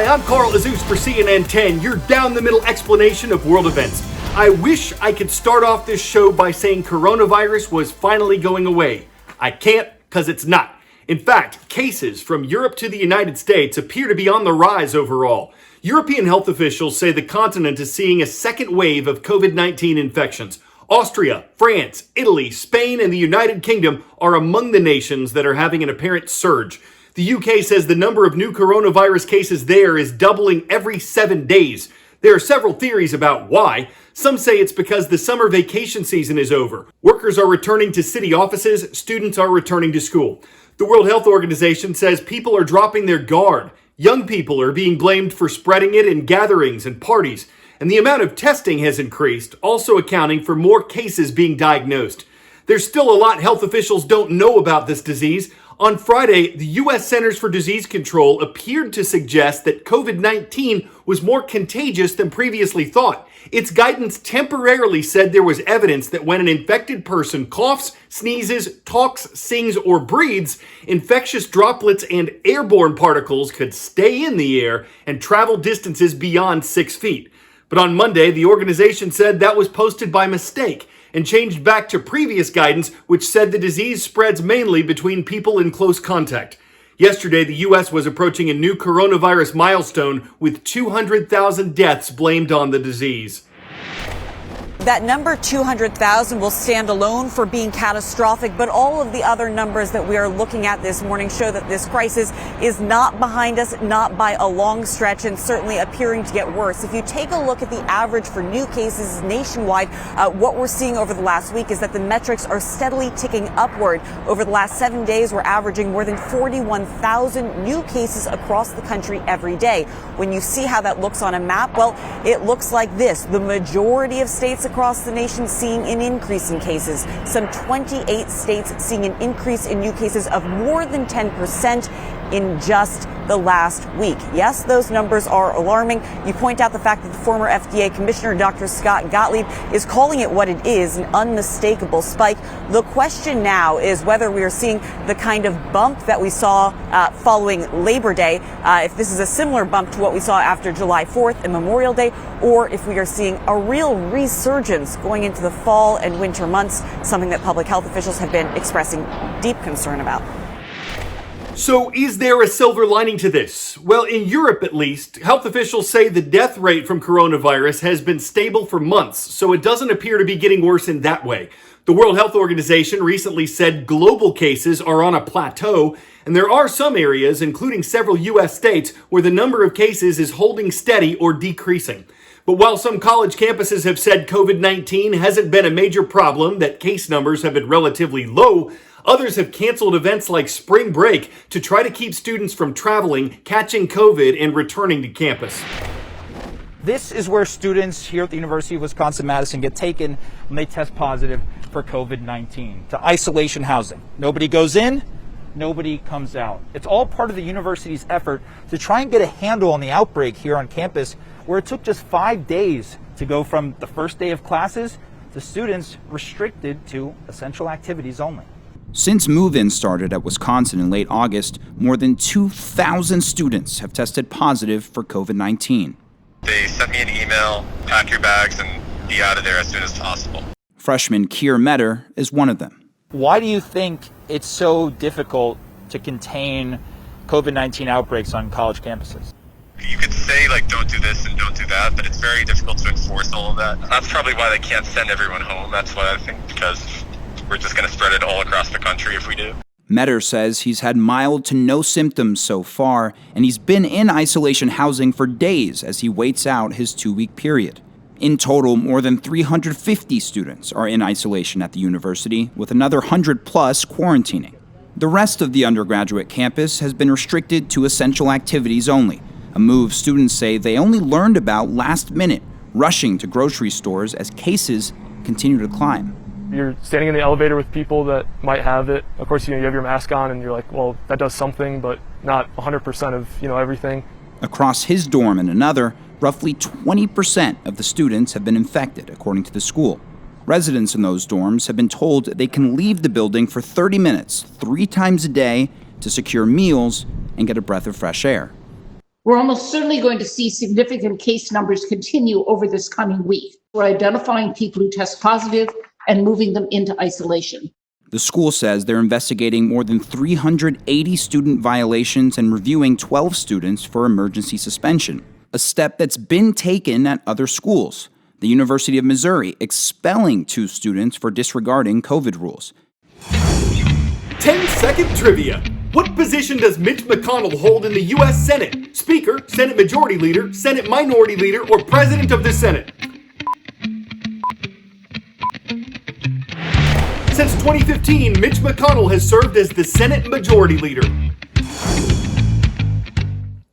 Hi, I'm Carl Azus for CNN 10, your down-the-middle explanation of world events. I wish I could start off this show by saying coronavirus was finally going away. I can't, because it's not. In fact, cases from Europe to the United States appear to be on the rise overall. European health officials say the continent is seeing a second wave of COVID-19 infections. Austria, France, Italy, Spain, and the United Kingdom are among the nations that are having an apparent surge. The UK says the number of new coronavirus cases there is doubling every 7 days. There are several theories about why. Some say it's because the summer vacation season is over. Workers are returning to city offices, students are returning to school. The World Health Organization says people are dropping their guard. Young people are being blamed for spreading it in gatherings and parties. And the amount of testing has increased, also accounting for more cases being diagnosed. There's still a lot health officials don't know about this disease. On Friday, the U.S. Centers for Disease Control appeared to suggest that COVID-19 was more contagious than previously thought. Its guidance temporarily said there was evidence that when an infected person coughs, sneezes, talks, sings, or breathes, infectious droplets and airborne particles could stay in the air and travel distances beyond 6 feet. But on Monday, the organization said that was posted by mistake and changed back to previous guidance, which said the disease spreads mainly between people in close contact. Yesterday, the U.S. was approaching a new coronavirus milestone with 200,000 deaths blamed on the disease. That number 200,000 will stand alone for being catastrophic, but all of the other numbers that we are looking at this morning show that this crisis is not behind us, not by a long stretch, and certainly appearing to get worse. If you take a look at the average for new cases nationwide, what we're seeing over the last week is that the metrics are steadily ticking upward. Over the last 7 days, we're averaging more than 41,000 new cases across the country every day. When you see how that looks on a map, well, it looks like this. The majority of states across the nation seeing an increase in cases. Some 28 states seeing an increase in new cases of more than 10% in just the last week. Yes, those numbers are alarming. You point out the fact that the former FDA Commissioner, Dr. Scott Gottlieb, is calling it what it is, an unmistakable spike. The question now is whether we are seeing the kind of bump that we saw following Labor Day, if this is a similar bump to what we saw after July 4th and Memorial Day, or if we are seeing a real resurgence going into the fall and winter months, something that public health officials have been expressing deep concern about. So is there a silver lining to this? Well, in Europe at least, health officials say the death rate from coronavirus has been stable for months, so it doesn't appear to be getting worse in that way. The World Health Organization recently said global cases are on a plateau, and there are some areas, including several U.S. states, where the number of cases is holding steady or decreasing. But while some college campuses have said COVID-19 hasn't been a major problem, that case numbers have been relatively low, others have canceled events like spring break to try to keep students from traveling, catching COVID, and returning to campus. This is where students here at the University of Wisconsin-Madison get taken when they test positive for COVID-19, to isolation housing. Nobody goes in, nobody comes out. It's all part of the university's effort to try and get a handle on the outbreak here on campus, where it took just 5 days to go from the first day of classes to students restricted to essential activities only. Since move-in started at Wisconsin in late August, more than 2,000 students have tested positive for COVID-19. They sent me an email, pack your bags and be out of there as soon as possible. Freshman Keir Metter is one of them. Why do you think it's so difficult to contain COVID-19 outbreaks on college campuses? You could say, don't do this and don't do that, but it's very difficult to enforce all of that. That's probably why they can't send everyone home. That's what I think, because we're just going to spread it all across the country if we do. Metter says he's had mild to no symptoms so far, and he's been in isolation housing for days as he waits out his 2-week period. In total, more than 350 students are in isolation at the university, with another 100-plus quarantining. The rest of the undergraduate campus has been restricted to essential activities only, a move students say they only learned about last minute, rushing to grocery stores as cases continue to climb. You're standing in the elevator with people that might have it. Of course, you have your mask on and you're like, well, that does something, but not 100% of, everything. Across his dorm and another, roughly 20% of the students have been infected, according to the school. Residents in those dorms have been told they can leave the building for 30 minutes, 3 times a day, to secure meals and get a breath of fresh air. We're almost certainly going to see significant case numbers continue over this coming week. We're identifying people who test positive and moving them into isolation. The school says they're investigating more than 380 student violations and reviewing 12 students for emergency suspension, a step that's been taken at other schools. The University of Missouri expelling 2 students for disregarding COVID rules. 10-second trivia. What position does Mitch McConnell hold in the U.S. Senate? Speaker, Senate Majority Leader, Senate Minority Leader, or President of the Senate? Since 2015, Mitch McConnell has served as the Senate Majority Leader.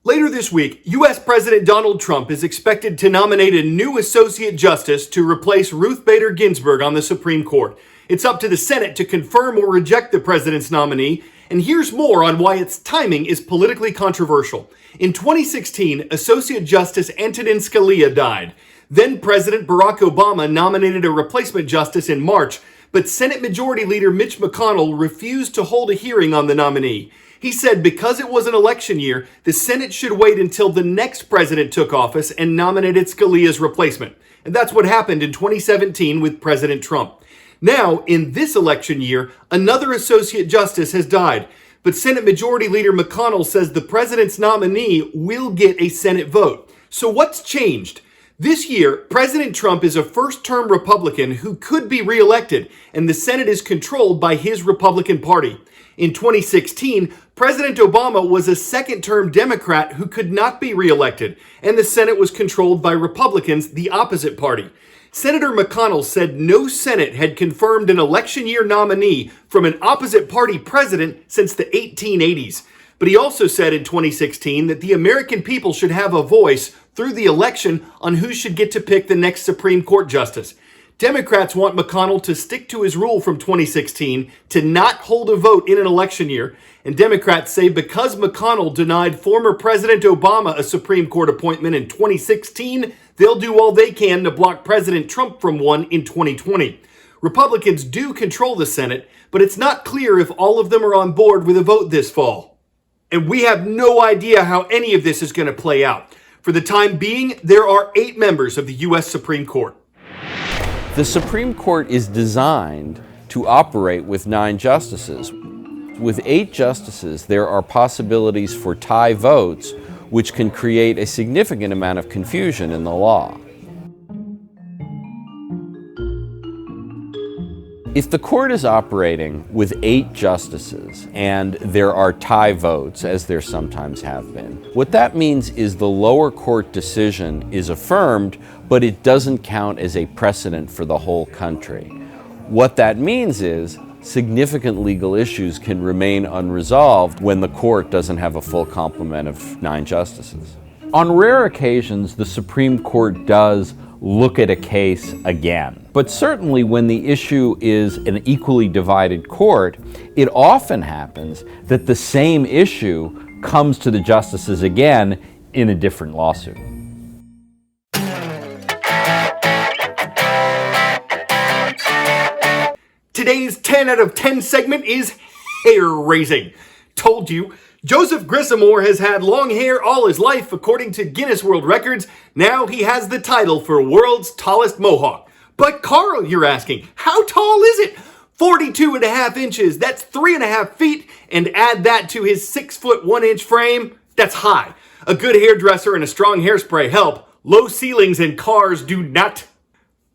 Later this week, U.S. President Donald Trump is expected to nominate a new Associate Justice to replace Ruth Bader Ginsburg on the Supreme Court. It's up to the Senate to confirm or reject the president's nominee, and here's more on why its timing is politically controversial. In 2016, Associate Justice Antonin Scalia died. Then President Barack Obama nominated a replacement justice in March, but Senate Majority Leader Mitch McConnell refused to hold a hearing on the nominee. He said because it was an election year, the Senate should wait until the next president took office and nominated Scalia's replacement. And that's what happened in 2017 with President Trump. Now, in this election year, another Associate Justice has died, but Senate Majority Leader McConnell says the president's nominee will get a Senate vote. So what's changed? This year, President Trump is a first-term Republican who could be reelected, and the Senate is controlled by his Republican Party. In 2016, President Obama was a second-term Democrat who could not be reelected, and the Senate was controlled by Republicans, the opposite party. Senator McConnell said no Senate had confirmed an election year nominee from an opposite party president since the 1880s. But he also said in 2016 that the American people should have a voice through the election on who should get to pick the next Supreme Court justice. Democrats want McConnell to stick to his rule from 2016 to not hold a vote in an election year. And Democrats say because McConnell denied former President Obama a Supreme Court appointment in 2016, they'll do all they can to block President Trump from one in 2020. Republicans do control the Senate, but it's not clear if all of them are on board with a vote this fall. And we have no idea how any of this is going to play out. For the time being, there are 8 members of the U.S. Supreme Court. The Supreme Court is designed to operate with 9 justices. With 8 justices, there are possibilities for tie votes, which can create a significant amount of confusion in the law. If the court is operating with 8 justices and there are tie votes, as there sometimes have been, what that means is the lower court decision is affirmed, but it doesn't count as a precedent for the whole country. What that means is significant legal issues can remain unresolved when the court doesn't have a full complement of 9 justices. On rare occasions, the Supreme Court does look at a case again. But certainly when the issue is an equally divided court, it often happens that the same issue comes to the justices again in a different lawsuit. Today's 10 out of 10 segment is hair-raising. Told you. Joseph Grissamore has had long hair all his life, according to Guinness World Records. Now he has the title for world's tallest mohawk. But Carl, you're asking, how tall is it? 42.5 inches, that's 3.5 feet, and add that to his 6'1" frame, that's high. A good hairdresser and a strong hairspray help. Low ceilings in cars do not.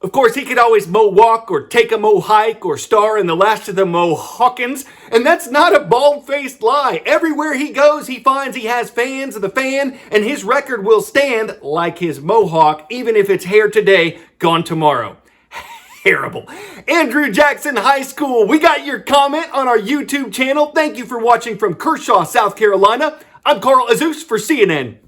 Of course, he could always mohawk or take a mohike or star in The Last of the Mohawkins, and that's not a bald-faced lie. Everywhere he goes, he finds he has fans of the fan, and his record will stand like his mohawk, even if it's hair today, gone tomorrow. Terrible. Andrew Jackson High School, we got your comment on our YouTube channel. Thank you for watching from Kershaw, South Carolina. I'm Carl Azus for CNN.